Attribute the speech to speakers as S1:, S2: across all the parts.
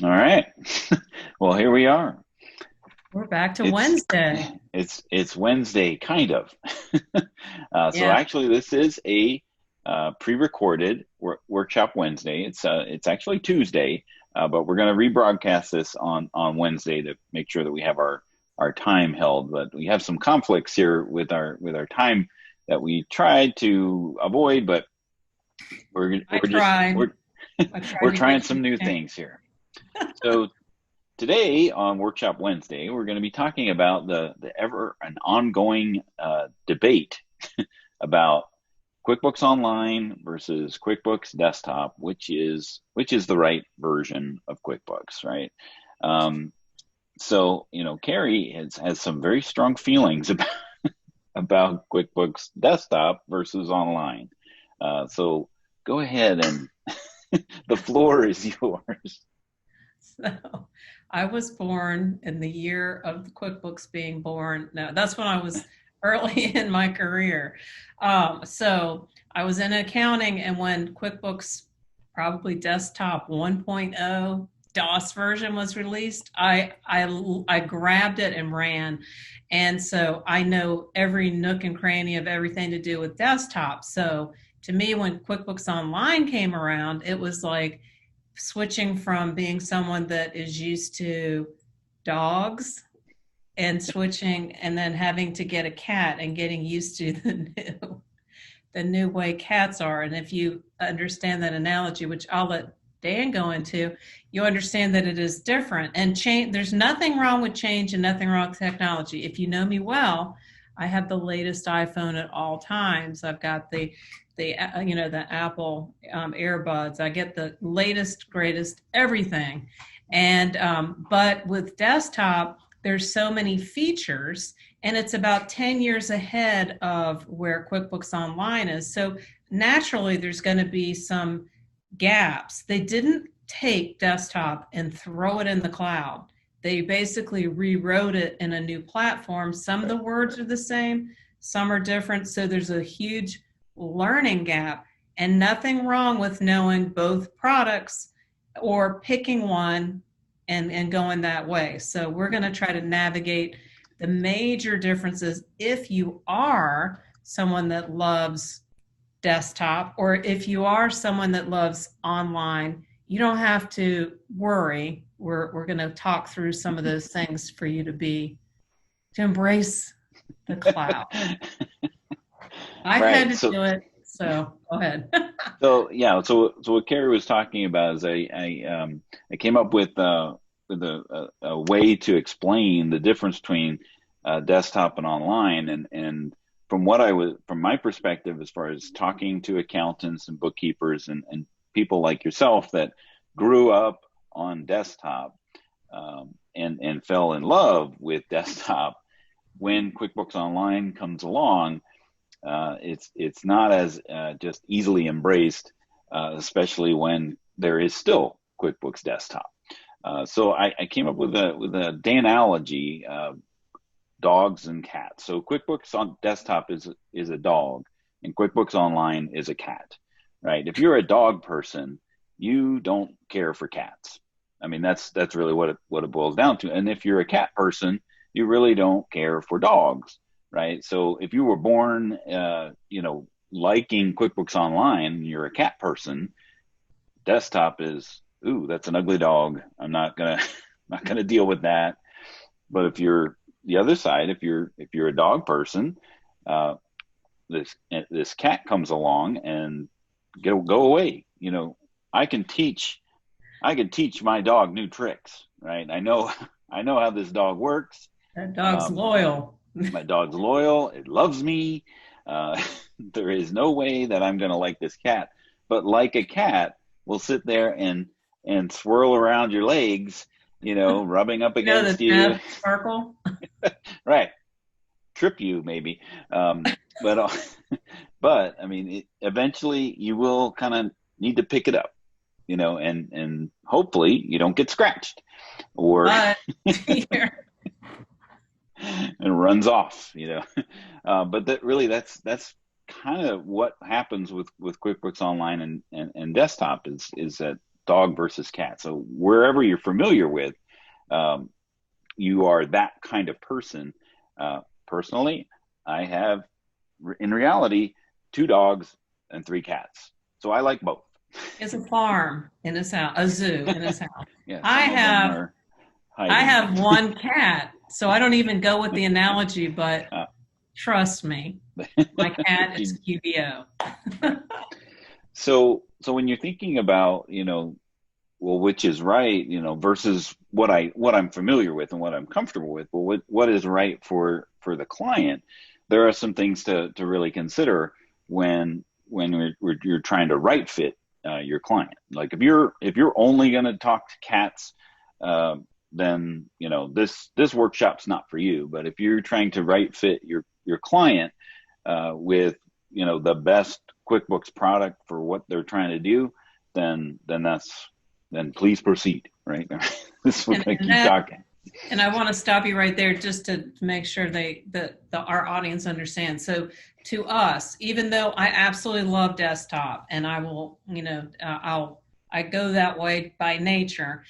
S1: All right. Well, here we are.
S2: We're back to
S1: It's
S2: Wednesday.
S1: it's Wednesday, kind of. So
S2: Yeah,
S1: actually, this is a pre-recorded workshop Wednesday. It's actually Tuesday, but we're going to rebroadcast this on Wednesday to make sure that we have our time held. But we have some conflicts here with our time that we tried to avoid, but we're
S2: I
S1: we're just
S2: tried.
S1: we're
S2: I tried
S1: we're
S2: to
S1: trying
S2: get you
S1: some new
S2: to change.
S1: things here. So today on Workshop Wednesday, we're going to be talking about the ever an ongoing debate about QuickBooks Online versus QuickBooks Desktop, which is the right version of QuickBooks, right? Um, so Carrie has some very strong feelings about QuickBooks Desktop versus online. So go ahead and the floor is yours.
S2: So I was born in the year of the QuickBooks being born. No, that's when I was early in my career. So I was in accounting, and when QuickBooks, probably desktop 1.0 DOS version was released, I grabbed it and ran. And so I know every nook and cranny of everything to do with desktop. So to me, when QuickBooks Online came around, it was like switching from being someone that is used to dogs and switching and then having to get a cat and getting used to the new way cats are. And if you understand that analogy, which I'll let Dan go into, you understand that it is different. And change, there's nothing wrong with change and nothing wrong with technology. If you know me well, I have the latest iPhone at all times. I've got the Apple earbuds. I get the latest, greatest everything. And but with desktop, there's so many features, and it's about 10 years ahead of where QuickBooks Online is. So naturally, there's going to be some gaps. They didn't take desktop and throw it in the cloud. They basically rewrote it in a new platform. Some of the words are the same, some are different. So there's a huge learning gap, and nothing wrong with knowing both products or picking one and going that way. So we're going to try to navigate the major differences if you are someone that loves desktop, or if you are someone that loves online, you don't have to worry. We're going to talk through some of those things for you to embrace the cloud. I've had
S1: Right.
S2: to
S1: So
S2: do it, so go ahead.
S1: So yeah, so what Carrie was talking about is I came up with a way to explain the difference between desktop and online, and from my perspective, as far as talking to accountants and bookkeepers and people like yourself that grew up on desktop, and fell in love with desktop when QuickBooks Online comes along. It's not as just easily embraced, especially when there is still QuickBooks Desktop. So I came up with a analogy, dogs and cats. So QuickBooks on Desktop is a dog, and QuickBooks Online is a cat, right? If you're a dog person, you don't care for cats. I mean, that's really what it boils down to. And if you're a cat person, you really don't care for dogs, right? So if you were born, liking QuickBooks Online, you're a cat person. Desktop is, ooh, that's an ugly dog. I'm not gonna not gonna deal with that. But if you're the other side, if you're a dog person, uh, this cat comes along and go away. I can teach I can teach my dog new tricks, right? I know how this dog works.
S2: That dog's
S1: Um,
S2: loyal.
S1: my dog's loyal. It loves me. There is no way that I'm going to like this cat. But like a cat, will sit there and swirl around your legs, rubbing up
S2: You know
S1: against
S2: the
S1: you.
S2: Death Sparkle?
S1: Right, trip you maybe. But but I mean, eventually you will kind of need to pick it up, and hopefully you don't get scratched or
S2: But here,
S1: and runs off. But that's kind of what happens with QuickBooks Online and desktop is that dog versus cat. So wherever you're familiar with, um, you are that kind of person. Personally, I have, in reality, 2 dogs and 3 cats. So I like both.
S2: It's a farm in his house, a zoo in his house.
S1: Yeah,
S2: I
S1: some of them
S2: have
S1: are
S2: I
S1: hiding.
S2: have one cat, so I don't even go with the analogy, but
S1: Uh,
S2: trust me, my cat is QBO.
S1: right. So when you're thinking about, well, which is right, versus what I'm familiar with and what I'm comfortable with, well, what is right for the client, there are some things to really consider when you're trying to right fit your client. Like if you're only going to talk to cats, then this workshop's not for you. But if you're trying to right fit your client with the best QuickBooks product for what they're trying to do, then please proceed. Right? This we're going to keep talking.
S2: And I want to stop you right there just to make sure our audience understands. So to us, even though I absolutely love desktop and I will, I go that way by nature,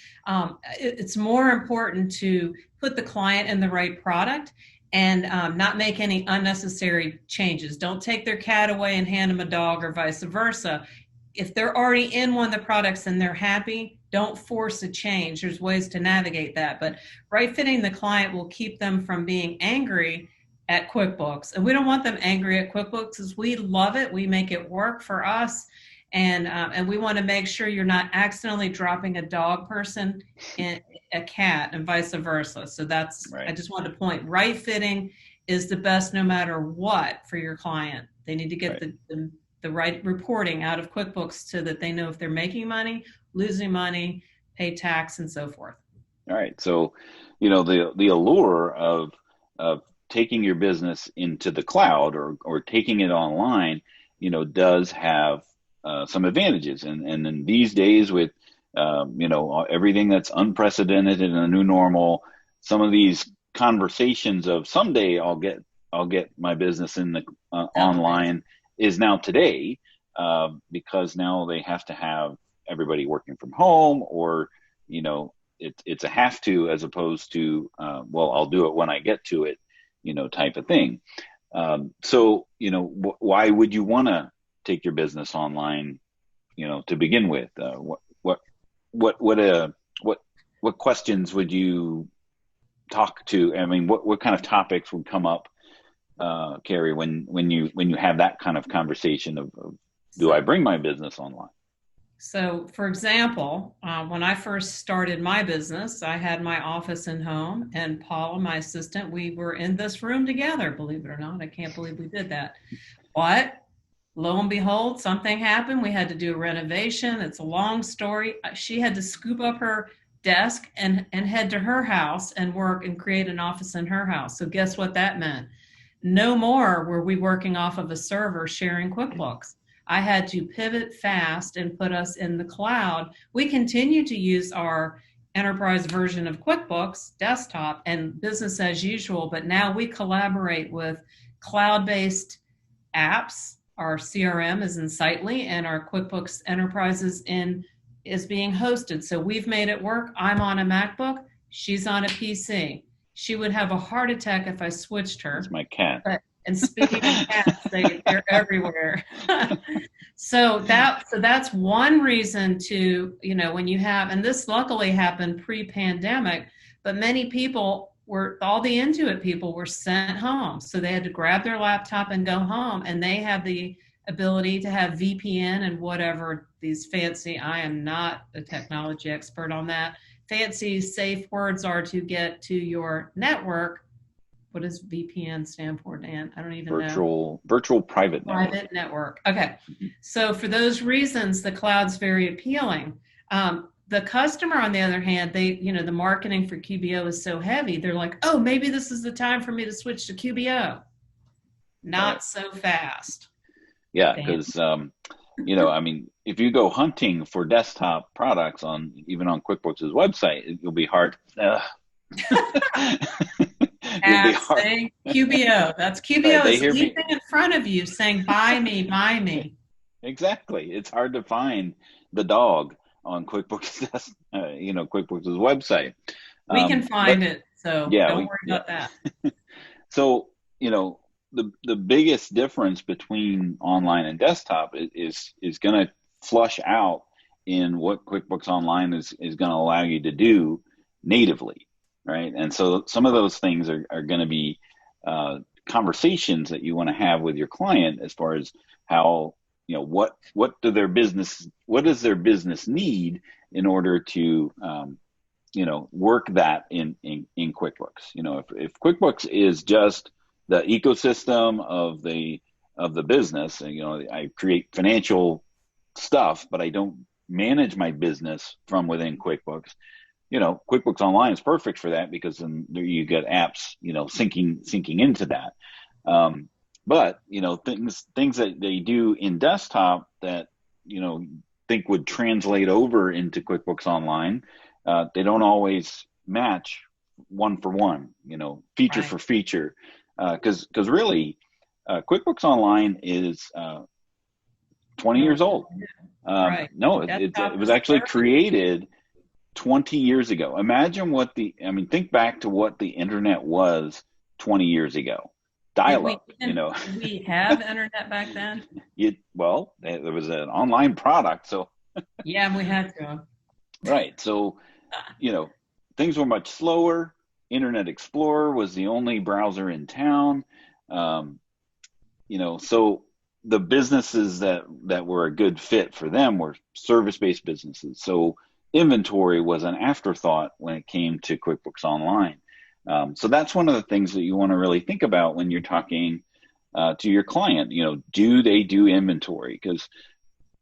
S2: it's more important to put the client in the right product and not make any unnecessary changes. Don't take their cat away and hand them a dog or vice versa. If they're already in one of the products and they're happy, don't force a change. There's ways to navigate that. But right fitting the client will keep them from being angry at QuickBooks. And we don't want them angry at QuickBooks because we love it. We make it work for us. And we want to make sure you're not accidentally dropping a dog person in a cat and vice versa. So that's, right. I just wanted to point, right fitting is the best no matter what for your client. They need to get right. The right reporting out of QuickBooks so that they know if they're making money, losing money, pay tax, and so forth.
S1: All right. So, the allure of taking your business into the cloud or taking it online, does have some advantages. And in these days with, everything that's unprecedented and a new normal, some of these conversations of someday I'll get my business in the online is now today, because now they have to have everybody working from home, or it's a have to, as opposed to well, I'll do it when I get to it, type of thing. So why would you want to take your business online, to begin with? What questions would you talk to? I mean, what kind of topics would come up, Carrie, when you have that kind of conversation of do I bring my business online?
S2: So, for example, when I first started my business, I had my office and home, and Paula, my assistant, we were in this room together, believe it or not. I can't believe we did that. But lo and behold, something happened. We had to do a renovation. It's a long story. She had to scoop up her desk and head to her house and work and create an office in her house. So guess what that meant? No more were we working off of a server sharing QuickBooks. I had to pivot fast and put us in the cloud. We continue to use our enterprise version of QuickBooks desktop and business as usual, but now we collaborate with cloud-based apps. Our CRM is in Sightly, and our QuickBooks Enterprise is being hosted. So we've made it work. I'm on a MacBook. She's on a PC. She would have a heart attack if I switched her.
S1: That's my cat.
S2: And speaking of cats, they're everywhere. So that's one reason to, when you have, and this luckily happened pre-pandemic, but many people all the Intuit people were sent home. So they had to grab their laptop and go home, and they have the ability to have VPN and whatever these fancy, I am not a technology expert on that, fancy safe words are to get to your network. What does VPN stand for, Dan? I don't even know.
S1: Virtual private network.
S2: Private network. Okay. So for those reasons, the cloud's very appealing. The customer, on the other hand, the marketing for QBO is so heavy. They're like, oh, maybe this is the time for me to switch to QBO. Not so fast.
S1: Yeah, because, I mean, if you go hunting for desktop products even on QuickBooks' website, you'll be hard.
S2: Saying QBO. That's QBO is leaping in front of you saying, buy me, buy me.
S1: Exactly. It's hard to find the dog on QuickBooks, QuickBooks' website.
S2: We can
S1: But
S2: find it, so
S1: yeah,
S2: don't worry about that.
S1: so, the biggest difference between online and desktop is going to flush out in what QuickBooks Online is going to allow you to do natively, right? And so some of those things are going to be conversations that you want to have with your client as far as how, what does their business need in order to work that in QuickBooks. If QuickBooks is just the ecosystem of the business, and I create financial stuff, but I don't manage my business from within QuickBooks. QuickBooks Online is perfect for that because then you get apps, syncing into that. But things that they do in desktop that think would translate over into QuickBooks Online, they don't always match one for one, feature for feature, because really, QuickBooks Online is 20 years old.
S2: Right.
S1: No, it
S2: Desktop
S1: was
S2: is
S1: actually
S2: perfect.
S1: created 20 years ago. Imagine think back to what the internet was 20 years ago.
S2: Did
S1: Dial
S2: we
S1: up,
S2: did we have internet back then?
S1: there was an online product. So,
S2: Yeah, we had to.
S1: right. So, things were much slower. Internet Explorer was the only browser in town. So the businesses that were a good fit for them were service-based businesses. So inventory was an afterthought when it came to QuickBooks Online. So that's one of the things that you want to really think about when you're talking to your client. Do they do inventory? Because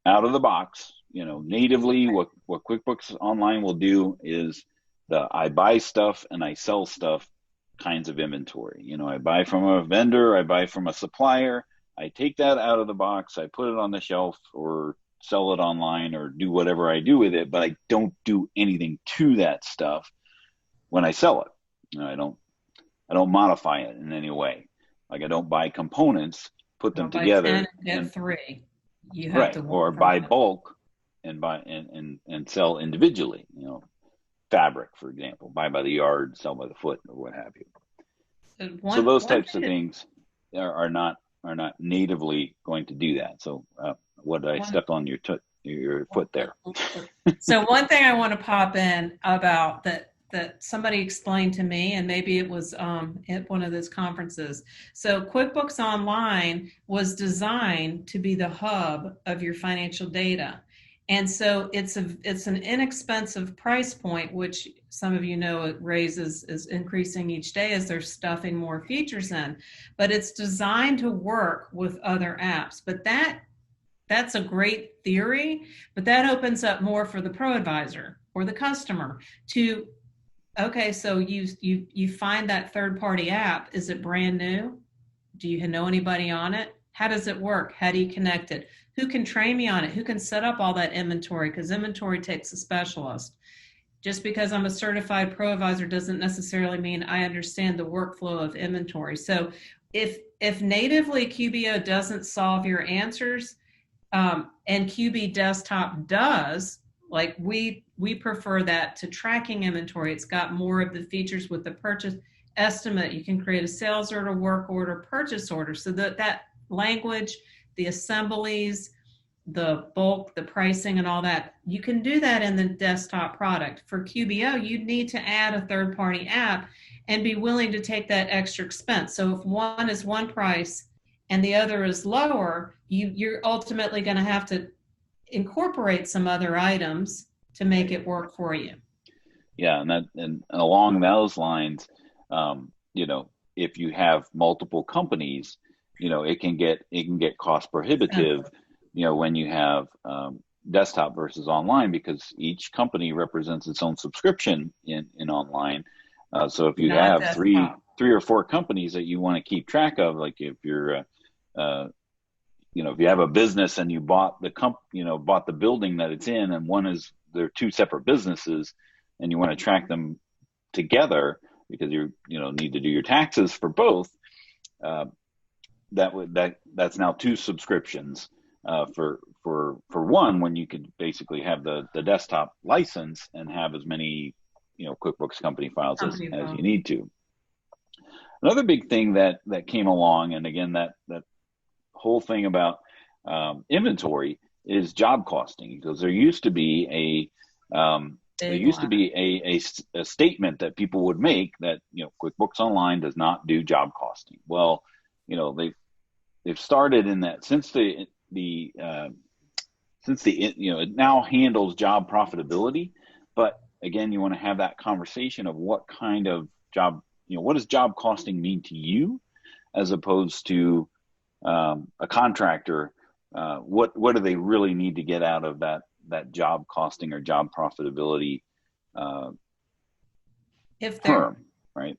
S1: out of the box, natively, what QuickBooks Online will do is I buy stuff and I sell stuff kinds of inventory. I buy from a vendor, I buy from a supplier, I take that out of the box, I put it on the shelf or sell it online or do whatever I do with it, but I don't do anything to that stuff when I sell it. I don't modify it in any way. Like I don't buy components, put them
S2: Don't buy 10
S1: together
S2: and get three. You have
S1: right,
S2: to
S1: or
S2: work from
S1: buy
S2: that.
S1: bulk and buy and sell individually. Fabric, for example, buy by the yard, sell by the foot, or what have you.
S2: So
S1: So
S2: one
S1: those
S2: one
S1: types
S2: thing
S1: of
S2: that
S1: things are not natively going to do that. So what did I
S2: one
S1: step on your foot there?
S2: So one thing I want to pop in about that somebody explained to me, and maybe it was at one of those conferences. So QuickBooks Online was designed to be the hub of your financial data. And so it's an inexpensive price point, which some of you know it raises is increasing each day as they're stuffing more features in. But it's designed to work with other apps. But that's a great theory, but that opens up more for the pro advisor or the customer to, okay, so you find that third party app. Is it brand new? Do you know anybody on it? How does it work? How do you connect it? Who can train me on it? Who can set up all that inventory? Because inventory takes a specialist. Just because I'm a certified pro advisor doesn't necessarily mean I understand the workflow of inventory. So if natively QBO doesn't solve your answers, and QB Desktop does, like we prefer that to tracking inventory. It's got more of the features with the purchase estimate. You can create a sales order, work order, purchase order. So that language, the assemblies, the bulk, the pricing, and all that, you can do that in the desktop product. For QBO, you'd need to add a third-party app and be willing to take that extra expense. So if one is one price and the other is lower, you're ultimately going to have to incorporate some other items to make it work for you.
S1: Yeah, and along those lines, if you have multiple companies, it can get cost prohibitive, when you have desktop versus online because each company represents its own subscription in online. So if you
S2: Not
S1: have three
S2: desktop.
S1: or four companies that you want to keep track of, like if you're if you have a business and you bought the building that it's in, and they're two separate businesses, and you want to track them together because you need to do your taxes for both. That's now two subscriptions. for one, when you could basically have the desktop license and have as many, QuickBooks company files
S2: Company
S1: as you
S2: phone.
S1: need to. Another big thing that came along, and again, that whole thing about inventory is job costing, because there used to be
S2: Big ladder.
S1: a statement that people would make that, QuickBooks Online does not do job costing. Well, they've started in that since it now handles job profitability. But again, you want to have that conversation of what kind of job, what does job costing mean to you, as opposed to a contractor. What do they really need to get out of that job costing or job profitability uh,
S2: If they're
S1: term, right?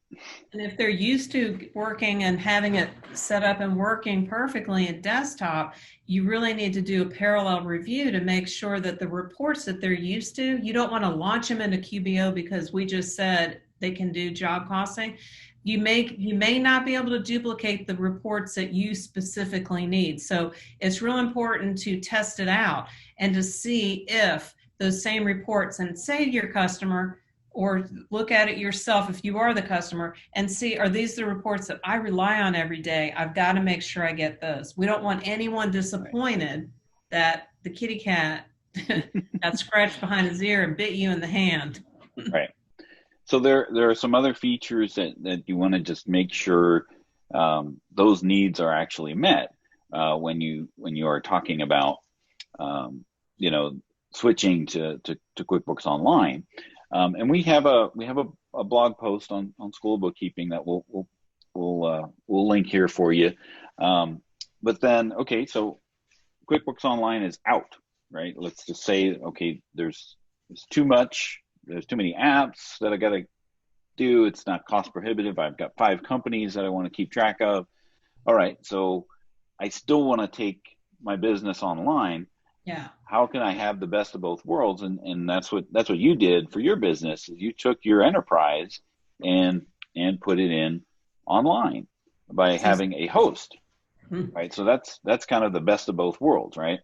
S2: And if they're used to working and having it set up and working perfectly in desktop, you really need to do a parallel review to make sure that the reports that they're used to, you don't want to launch them into QBO because we just said they can do job costing. You may not be able to duplicate the reports that you specifically need. So it's real important to test it out and to see if those same reports, and say to your customer, or look at it yourself if you are the customer and see, are these the reports that I rely on every day? I've got to make sure I get those. We don't want anyone
S1: Right.
S2: disappointed that the kitty cat got scratched behind his ear and bit you in the hand.
S1: Right. So there are some other features that you want to just make sure those needs are actually met when you are talking about um, you know switching to QuickBooks Online. And we have a blog post on School of Bookkeeping that we'll link here for you. But then, okay, so QuickBooks Online is out, right? Let's just say, okay, there's too much, there's too many apps that I got to do. It's not cost prohibitive. I've got 5 companies that I want to keep track of. All right, so I still want to take my business online.
S2: Yeah.
S1: How can I have the best of both worlds? And that's what you did for your business. Is you took your enterprise and put it in online by
S2: So
S1: having a host, right? So that's kind of the best of both worlds, right?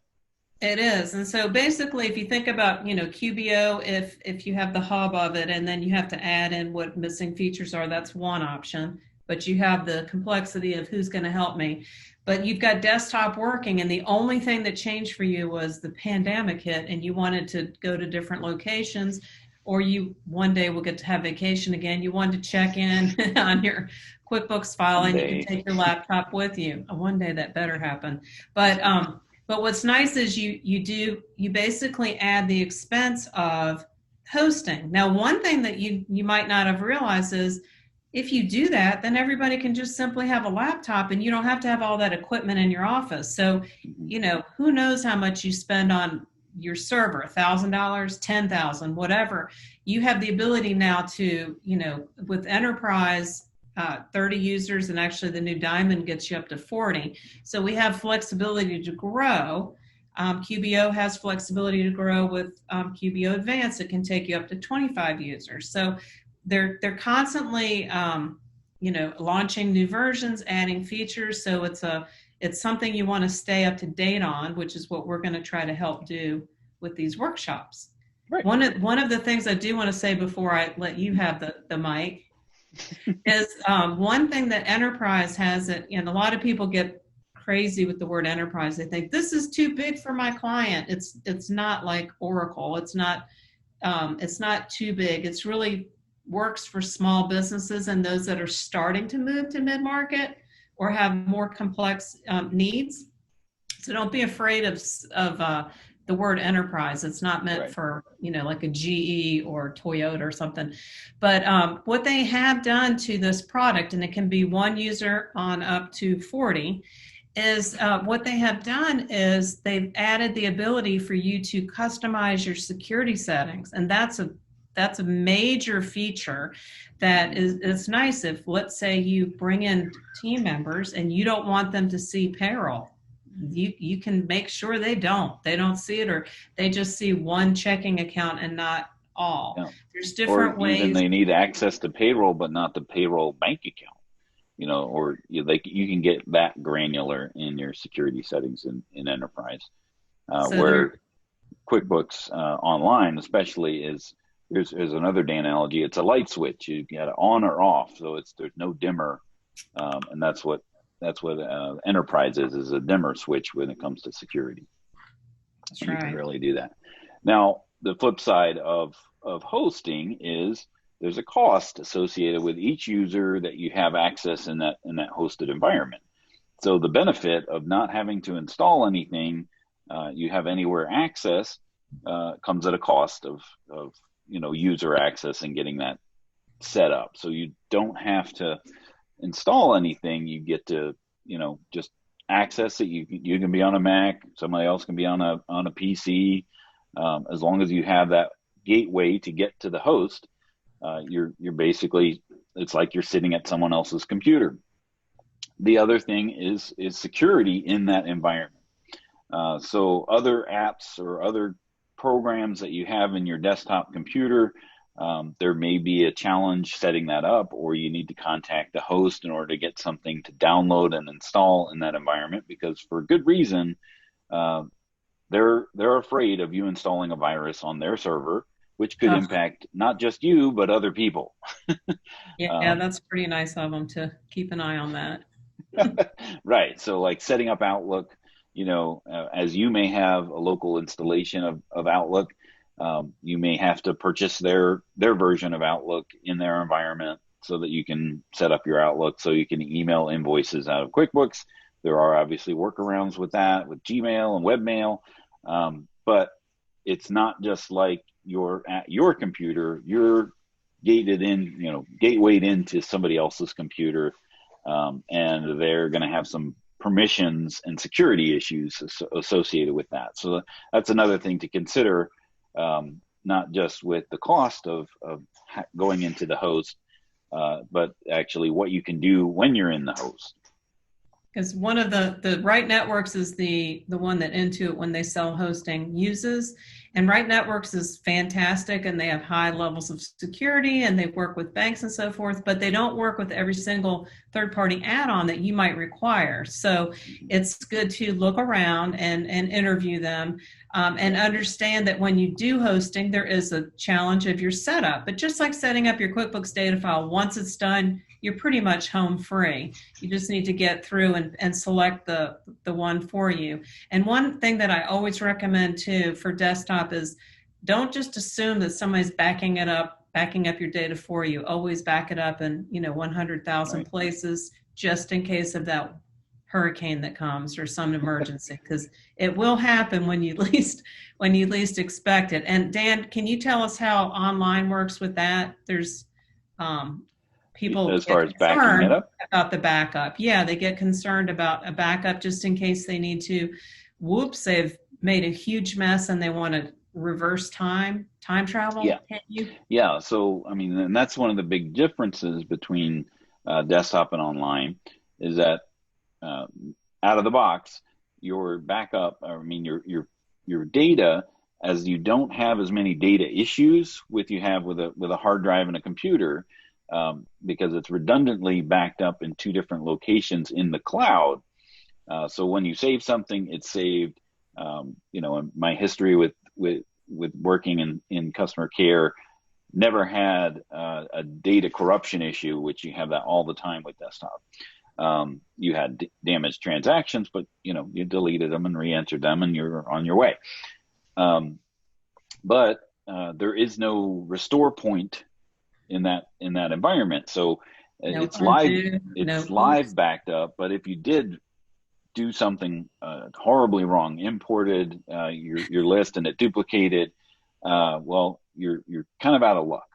S2: it is. And so basically, if you think about, QBO, if you have the hub of it and then you have to add in what missing features are, that's one option. But you have the complexity of who's going to help me. But you've got desktop working, and the only thing that changed for you was the pandemic hit and you wanted to go to different locations, or you one day will get to have vacation again. You wanted to check in on your QuickBooks file and you could
S1: Someday.
S2: take your laptop with you. One day that better happen. But what's nice is you basically add the expense of hosting. Now, one thing that you might not have realized is if you do that, then everybody can just simply have a laptop and you don't have to have all that equipment in your office. So,
S1: Mhm.
S2: who knows how much you spend on your server, $1,000, 10,000, whatever. You have the ability now to, with enterprise 30 users, and actually the new Diamond gets you up to 40. So we have flexibility to grow. QBO has flexibility to grow with QBO Advanced. It can take you up to 25 users. So they're constantly launching new versions, adding features. So it's something you want to stay up to date on, which is what we're going to try to help do with these workshops.
S1: Right.
S2: One of the things I do want to say before I let you have the mic is one thing that enterprise has it, and a lot of people get crazy with the word enterprise. They think this is too big for my client. It's not like Oracle. It's not too big. It's really works for small businesses and those that are starting to move to mid-market or have more complex needs. So don't be afraid of the word enterprise. It's not meant
S1: Right.
S2: for, like a GE or Toyota or something. But what they have done to this product, and it can be one user on up to 40, is what they have done is they've added the ability for you to customize your security settings. And that's a major feature that is it's nice if, let's say, you bring in team members and you don't want them to see payroll. You can make sure they don't see it, or they just see one checking account and not all.
S1: Yeah.
S2: There's
S1: Or
S2: different
S1: even
S2: ways.
S1: they need access to payroll, but not the payroll bank account. or you can get that granular in your security settings in enterprise,
S2: So there,
S1: where QuickBooks Online, especially, here's another Dan analogy. It's a light switch. You get it on or off, so there's no dimmer, and that's what enterprise is a dimmer switch when it comes to security.
S2: that's
S1: And you can
S2: right.
S1: really do that. Now, the flip side of hosting is there's a cost associated with each user that you have access in that hosted environment. So the benefit of not having to install anything, you have anywhere access, comes at a cost of user access and getting that set up. So you don't have to install anything. You get to just access it. You can be on a Mac. Somebody else can be on a PC. As long as you have that gateway to get to the host, you're basically, it's like you're sitting at someone else's computer. The other thing is security in that environment. So other apps or other programs that you have in your desktop computer, there may be a challenge setting that up, or you need to contact the host in order to get something to download and install in that environment, because for good reason, uh, they're afraid of you installing a virus on their server, which could
S2: Oh,
S1: impact not just you but other people.
S2: yeah,
S1: Um,
S2: that's pretty nice of them to keep an eye on that.
S1: right. So like setting up Outlook, as you may have a local installation of Outlook, you may have to purchase their version of Outlook in their environment so that you can set up your Outlook so you can email invoices out of QuickBooks. There are obviously workarounds with that, with Gmail and webmail, but it's not just like you're at your computer. You're gated in, gatewayed into somebody else's computer, and they're going to have some permissions and security issues associated with that. So that's another thing to consider, not just with the cost of going into the host, but actually what you can do when you're in the host.
S2: Because one of the Right Networks is the one that Intuit, when they sell hosting, uses. And Right Networks is fantastic, and they have high levels of security, and they work with banks and so forth, but they don't work with every single third-party add-on that you might require. So it's good to look around and interview them, and understand that when you do hosting, there is a challenge of your setup. But just like setting up your QuickBooks data file, once it's done, you're pretty much home free. You just need to get through and select the one for you. And one thing that I always recommend too for desktop is, don't just assume that somebody's backing up your data for you. Always back it up in 100,000
S1: Right.
S2: places, just in case of that hurricane that comes or some emergency, because it will happen when you least expect it. And Dan, can you tell us how online works with that? There's people
S1: As
S2: get
S1: far as backing it
S2: concerned
S1: up.
S2: about the backup. Yeah, they get concerned about a backup just in case they need to. Whoops, they've made a huge mess and they want to reverse time
S1: Yeah.
S2: travel. Can you?
S1: Yeah. So, I mean, and that's one of the big differences between desktop and online, is that uh, out of the box, your backup, I mean, your data, as you don't have as many data issues with you have with a hard drive and a computer, because it's redundantly backed up in two different locations in the cloud. So when you save something, it's saved. In my history with working in customer care, never had a data corruption issue, which you have that all the time with desktop. You had damaged transactions, but you deleted them and re-entered them, and you're on your way. Um, but there is no restore point in that environment, so
S2: No
S1: it's live.
S2: undo, no
S1: It's live
S2: oops.
S1: backed up. But if you did do something horribly wrong, imported your list and it duplicated, well, you're kind of out of luck.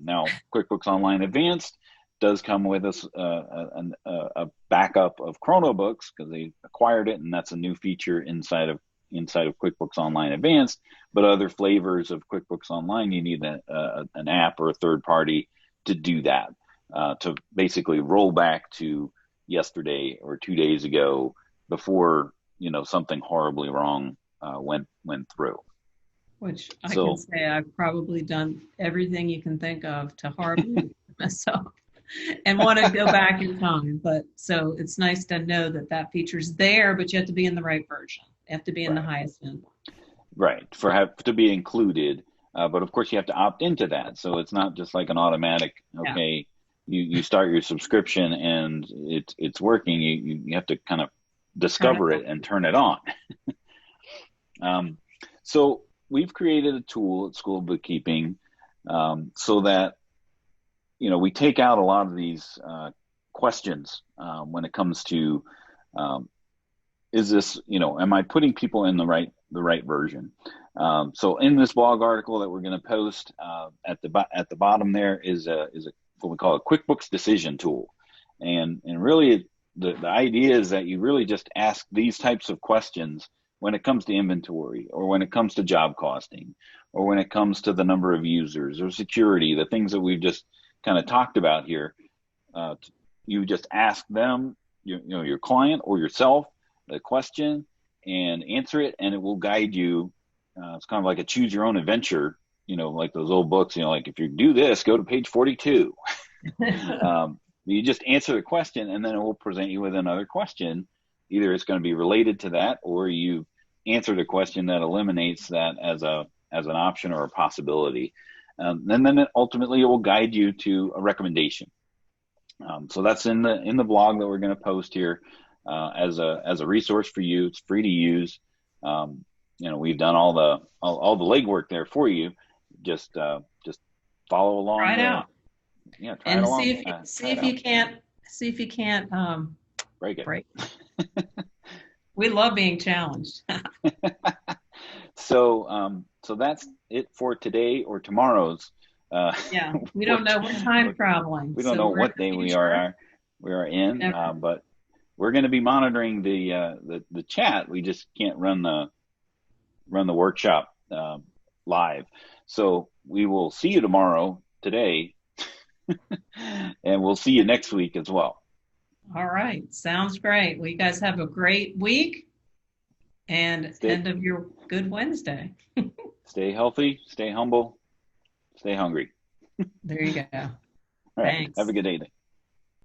S1: Now, QuickBooks Online Advanced does come with us a backup of Chronobooks, because they acquired it, and that's a new feature inside of QuickBooks Online Advanced. But other flavors of QuickBooks Online, you need an app or a third party to do that, to basically roll back to yesterday or 2 days ago, before something horribly wrong went through.
S2: Which I can
S1: So
S2: say I've probably done everything you can think of to horribly mess up. and want to go back in time. But so it's nice to know that that feature's there, but you have to be in the right version. You have to be in the
S1: Right.
S2: highest end.
S1: Right. For have to be included. But of course you have to opt into that. So it's not just like an automatic,
S2: Yeah.
S1: okay, you start your subscription and it's working. You have to kind of
S2: Turn it
S1: discover
S2: on.
S1: it and turn it on. Um, so we've created a tool at School of Bookkeeping, so that we take out a lot of these questions when it comes to, um, is this, am I putting people in the right version? So in this blog article that we're going to post, at the bottom there is a what we call a QuickBooks decision tool, and really the idea is that you really just ask these types of questions when it comes to inventory, or when it comes to job costing, or when it comes to the number of users or security, the things that we've just kind of talked about here. Uh, you just ask them, your client or yourself, the question and answer it, and it will guide you. It's kind of like a choose your own adventure, like those old books, like if you do this, go to page 42. You just answer the question, and then it will present you with another question. Either it's going to be related to that, or you've answered a question that eliminates that as an option or a possibility. And then ultimately it will guide you to a recommendation. So that's in the blog that we're going to post here, as a resource for you. It's free to use. We've done all the legwork there for you. Just follow
S2: Try
S1: along
S2: it out
S1: try it
S2: and
S1: along.
S2: see
S1: Try it
S2: if
S1: out.
S2: you can't see if you can't
S1: Break it.
S2: break. We love being challenged.
S1: So that's it for today or tomorrow's.
S2: Yeah, we don't
S1: What
S2: know. We're time traveling,
S1: we don't
S2: so
S1: know
S2: we're in
S1: what day
S2: the
S1: we
S2: future.
S1: are in,
S2: Never.
S1: but we're going to be monitoring the chat. We just can't run the workshop live. So we will see you tomorrow, today, and we'll see you next week as well.
S2: All right, sounds great. Well, you guys have a great week and
S1: Stay
S2: end of your good Wednesday.
S1: stay healthy, stay humble, stay hungry.
S2: There you go.
S1: All right. Have a
S2: Thanks.
S1: good day.